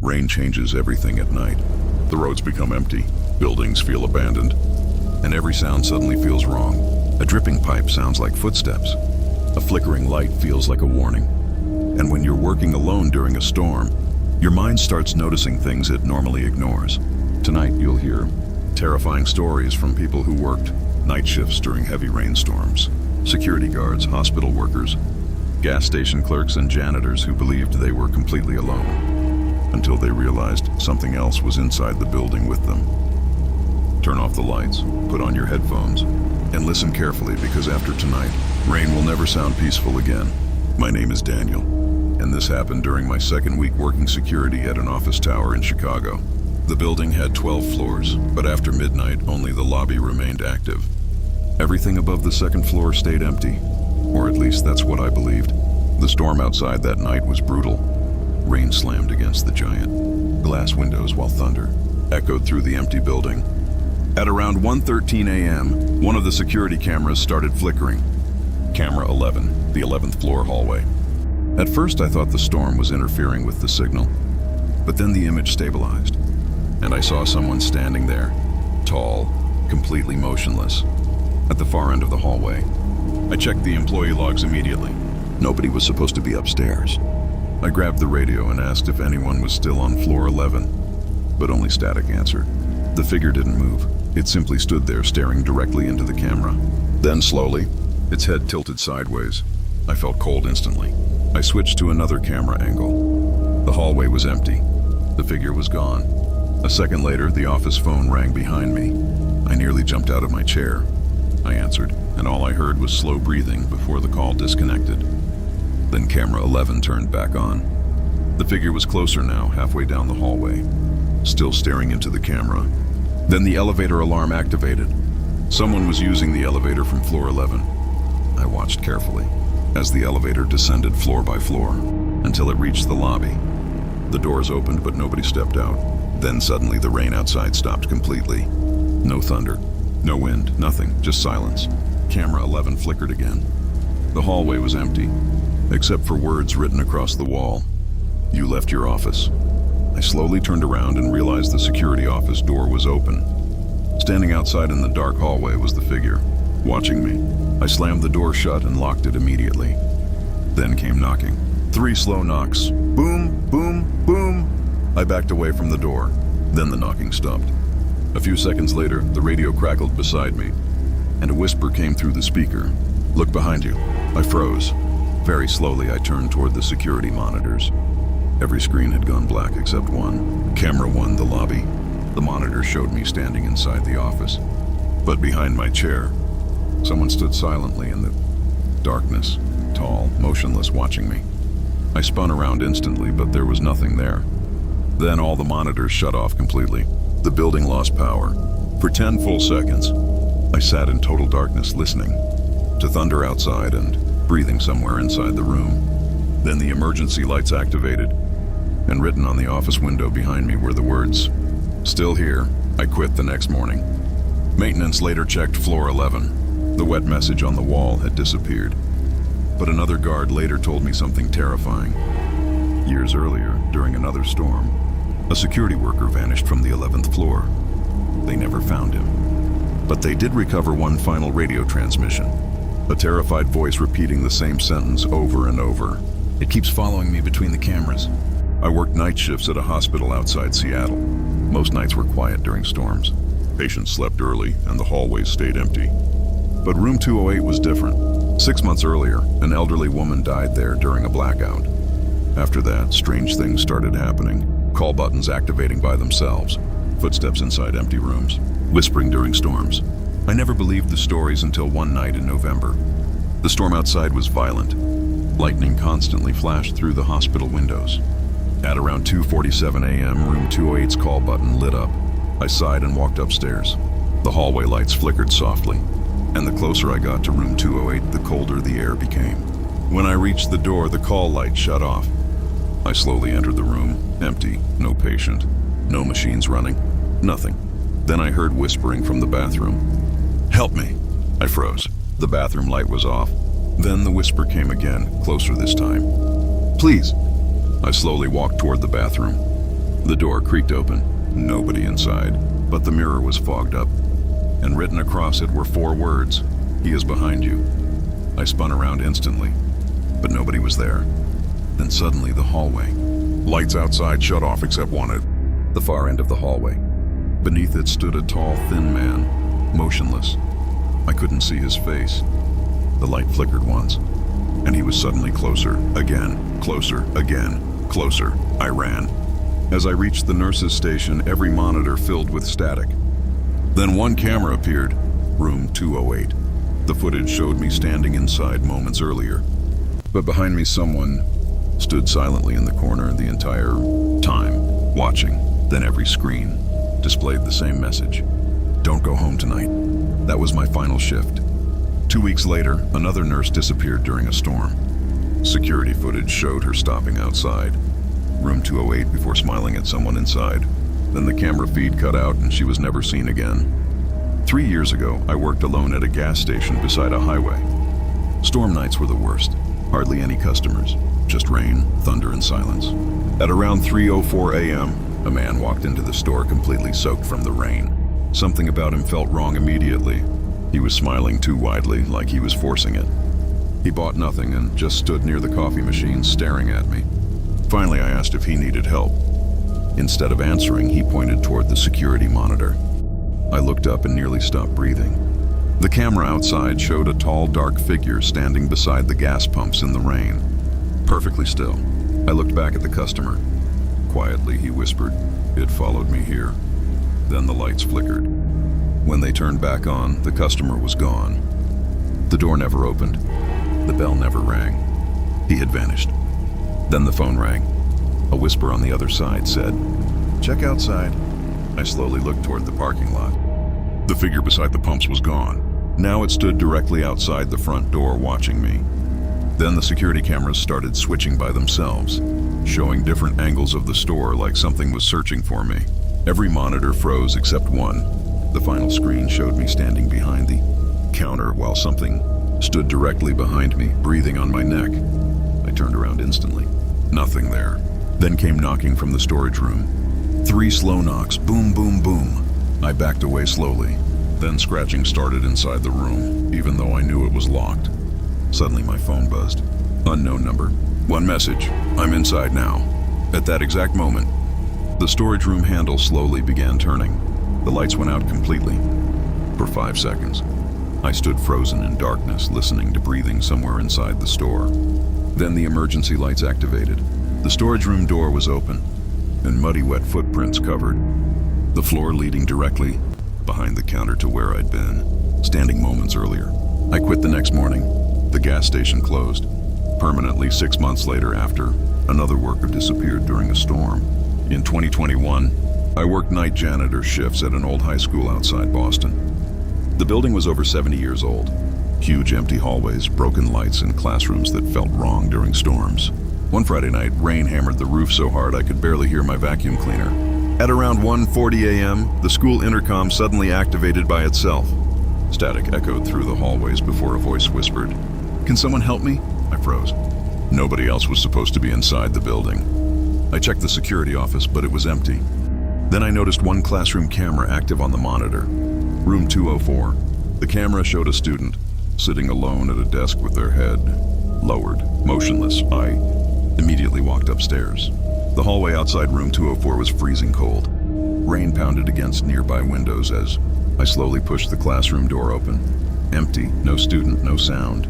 Rain changes everything at night. The roads become empty, buildings feel abandoned, and every sound suddenly feels wrong. A dripping pipe sounds like footsteps. A flickering light feels like a warning. And when you're working alone during a storm, your mind starts noticing things it normally ignores. Tonight you'll hear terrifying stories from people who worked night shifts during heavy rainstorms. Security guards, hospital workers, gas station clerks, and janitors who believed they were completely alone until they realized something else was inside the building with them. Turn off the lights, put on your headphones, and listen carefully, because after tonight, rain will never sound peaceful again. My name is Daniel, and this happened during my second week working security at an office tower in Chicago. The building had 12 floors, but after midnight, only the lobby remained active. Everything above the second floor stayed empty, or at least that's what I believed. The storm outside that night was brutal. Rain slammed against the giant glass windows while thunder echoed through the empty building. At around 1:13 a.m., one of the security cameras started flickering. Camera 11, the 11th floor hallway. At first I thought the storm was interfering with the signal, but then the image stabilized, and I saw someone standing there, tall, completely motionless, at the far end of the hallway. I checked the employee logs immediately. Nobody was supposed to be upstairs. I grabbed the radio and asked if anyone was still on floor 11, but only static answered. The figure didn't move. It simply stood there staring directly into the camera. Then slowly, its head tilted sideways. I felt cold instantly. I switched to another camera angle. The hallway was empty. The figure was gone. A second later, the office phone rang behind me. I nearly jumped out of my chair. I answered, and all I heard was slow breathing before the call disconnected. Then camera 11 turned back on. The figure was closer now, halfway down the hallway, still staring into the camera. Then the elevator alarm activated. Someone was using the elevator from floor 11. I watched carefully as the elevator descended floor by floor until it reached the lobby. The doors opened, but nobody stepped out. Then suddenly the rain outside stopped completely. No thunder, no wind, nothing, just silence. Camera 11 flickered again. The hallway was empty, except for words written across the wall. You left your office. I slowly turned around and realized the security office door was open. Standing outside in the dark hallway was the figure, watching me. I slammed the door shut and locked it immediately. Then came knocking. 3 slow knocks. Boom, boom, boom. I backed away from the door. Then the knocking stopped. A few seconds later, the radio crackled beside me, and a whisper came through the speaker. Look behind you. I froze. Very slowly, I turned toward the security monitors. Every screen had gone black except one. Camera 1, the lobby. The monitor showed me standing inside the office. But behind my chair, someone stood silently in the darkness, tall, motionless, watching me. I spun around instantly, but there was nothing there. Then all the monitors shut off completely. The building lost power. For 10 full seconds, I sat in total darkness, listening to thunder outside and breathing somewhere inside the room. Then the emergency lights activated, and written on the office window behind me were the words, "Still here. I quit" the next morning. Maintenance later checked floor 11. The wet message on the wall had disappeared. But another guard later told me something terrifying. Years earlier, during another storm, a security worker vanished from the 11th floor. They never found him. But they did recover one final radio transmission, a terrified voice repeating the same sentence over and over. It keeps following me between the cameras. I worked night shifts at a hospital outside Seattle. Most nights were quiet during storms. Patients slept early and the hallways stayed empty. But room 208 was different. 6 months earlier, an elderly woman died there during a blackout. After that, strange things started happening. Call buttons activating by themselves, footsteps inside empty rooms, whispering during storms. I never believed the stories until one night in November. The storm outside was violent. Lightning constantly flashed through the hospital windows. At around 2:47 a.m., room 208's call button lit up. I sighed and walked upstairs. The hallway lights flickered softly, and the closer I got to room 208, the colder the air became. When I reached the door, the call light shut off. I slowly entered the room, empty, no patient, no machines running, nothing. Then I heard whispering from the bathroom. "Help me!" I froze. The bathroom light was off. Then the whisper came again, closer this time. "Please!" I slowly walked toward the bathroom. The door creaked open. Nobody inside, but the mirror was fogged up, and written across it were 4 words: "He is behind you." I spun around instantly, but nobody was there. Then suddenly the hallway. Lights outside shut off except one at the far end of the hallway. Beneath it stood a tall, thin man, motionless. I couldn't see his face. The light flickered once, and he was suddenly closer, again, closer, again, closer. I ran. As I reached the nurse's station, every monitor filled with static. Then one camera appeared, room 208. The footage showed me standing inside moments earlier, but behind me someone stood silently in the corner the entire time, watching. Then every screen displayed the same message: "Don't go home tonight." That was my final shift. 2 weeks later, another nurse disappeared during a storm. Security footage showed her stopping outside room 208 before smiling at someone inside. Then the camera feed cut out and she was never seen again. 3 years ago, I worked alone at a gas station beside a highway. Storm nights were the worst. Hardly any customers, just rain, thunder, and silence. At around 3:04 a.m., a man walked into the store completely soaked from the rain. Something about him felt wrong immediately. He was smiling too widely, like he was forcing it. He bought nothing and just stood near the coffee machine staring at me. Finally, I asked if he needed help. Instead of answering, he pointed toward the security monitor. I looked up and nearly stopped breathing. The camera outside showed a tall, dark figure standing beside the gas pumps in the rain, perfectly still. I looked back at the customer. Quietly, he whispered, "It followed me here." Then the lights flickered. When they turned back on, the customer was gone. The door never opened. The bell never rang. He had vanished. Then the phone rang. A whisper on the other side said, "Check outside." I slowly looked toward the parking lot. The figure beside the pumps was gone. Now it stood directly outside the front door watching me. Then the security cameras started switching by themselves, showing different angles of the store like something was searching for me. Every monitor froze except one. The final screen showed me standing behind the counter while something stood directly behind me, breathing on my neck. I turned around instantly. Nothing there. Then came knocking from the storage room. 3 slow knocks, boom, boom, boom. I backed away slowly. Then scratching started inside the room, even though I knew it was locked. Suddenly my phone buzzed. Unknown number. "One message. I'm inside now." At that exact moment, the storage room handle slowly began turning. The lights went out completely. For 5 seconds, I stood frozen in darkness, listening to breathing somewhere inside the store. Then the emergency lights activated. The storage room door was open, and muddy, wet footprints covered the floor, leading directly behind the counter to where I'd been, standing moments earlier. I quit the next morning. The gas station closed permanently 6 months later after another worker disappeared during a storm. In 2021, I worked night janitor shifts at an old high school outside Boston. The building was over 70 years old. Huge empty hallways, broken lights, and classrooms that felt wrong during storms. One Friday night, rain hammered the roof so hard I could barely hear my vacuum cleaner. At around 1:40 a.m., the school intercom suddenly activated by itself. Static echoed through the hallways before a voice whispered, "Can someone help me?" I froze. Nobody else was supposed to be inside the building. I checked the security office, but it was empty. Then I noticed one classroom camera active on the monitor. Room 204. The camera showed a student sitting alone at a desk with their head lowered, motionless. I immediately walked upstairs. The hallway outside room 204 was freezing cold. Rain pounded against nearby windows as I slowly pushed the classroom door open. Empty, no student, no sound.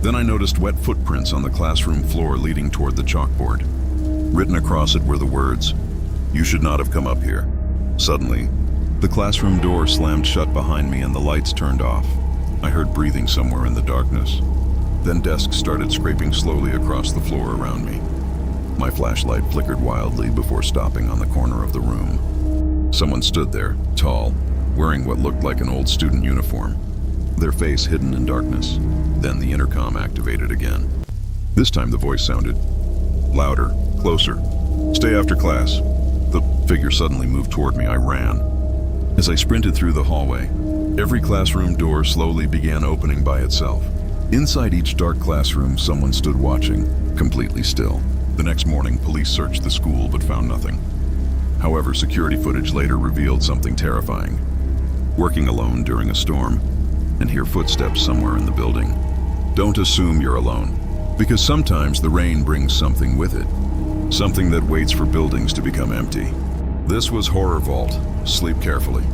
Then I noticed wet footprints on the classroom floor leading toward the chalkboard. Written across it were the words, "You should not have come up here." Suddenly, the classroom door slammed shut behind me and the lights turned off. I heard breathing somewhere in the darkness. Then desks started scraping slowly across the floor around me. My flashlight flickered wildly before stopping on the corner of the room. Someone stood there, tall, wearing what looked like an old student uniform, their face hidden in darkness. Then the intercom activated again. This time the voice sounded louder, closer. "Stay after class." The figure suddenly moved toward me. I ran. As I sprinted through the hallway, every classroom door slowly began opening by itself. Inside each dark classroom, someone stood watching, completely still. The next morning, police searched the school but found nothing. However, security footage later revealed something terrifying. Working alone during a storm and hear footsteps somewhere in the building. Don't assume you're alone, because sometimes the rain brings something with it. Something that waits for buildings to become empty. This was Horror Vault. Sleep carefully.